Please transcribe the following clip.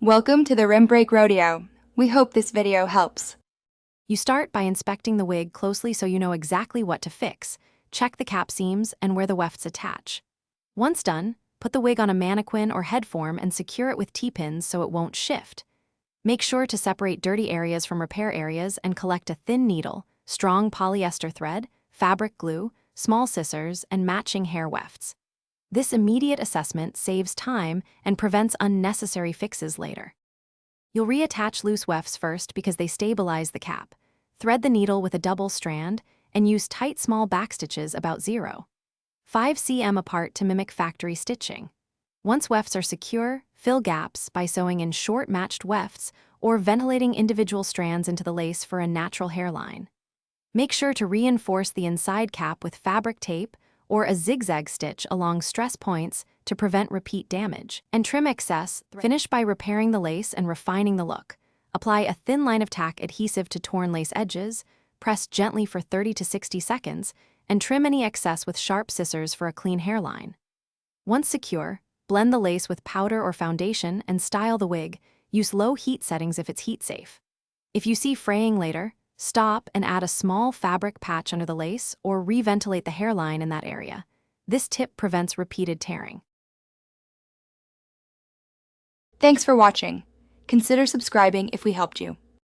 Welcome to the Rim Break Rodeo. We hope this video helps. You start by inspecting the wig closely so you know exactly what to fix. Check the cap seams and where the wefts attach. Once done, put the wig on a mannequin or head form and secure it with T-pins so it won't shift. Make sure to separate dirty areas from repair areas and collect a thin needle, strong polyester thread, fabric glue, small scissors, and matching hair wefts. This immediate assessment saves time and prevents unnecessary fixes later. You'll reattach loose wefts first because they stabilize the cap. Thread the needle with a double strand and use tight small backstitches about 0.5 cm apart to mimic factory stitching. Once wefts are secure, fill gaps by sewing in short matched wefts or ventilating individual strands into the lace for a natural hairline. Make sure to reinforce the inside cap with fabric tape or a zigzag stitch along stress points to prevent repeat damage. And trim excess, finish by repairing the lace and refining the look. Apply a thin line of tack adhesive to torn lace edges, press gently for 30 to 60 seconds, and trim any excess with sharp scissors for a clean hairline. Once secure, blend the lace with powder or foundation and style the wig. Use low heat settings if it's heat safe. If you see fraying later, stop and add a small fabric patch under the lace or reventilate the hairline in that area. This tip prevents repeated tearing. Thanks for watching. Consider subscribing if we helped you.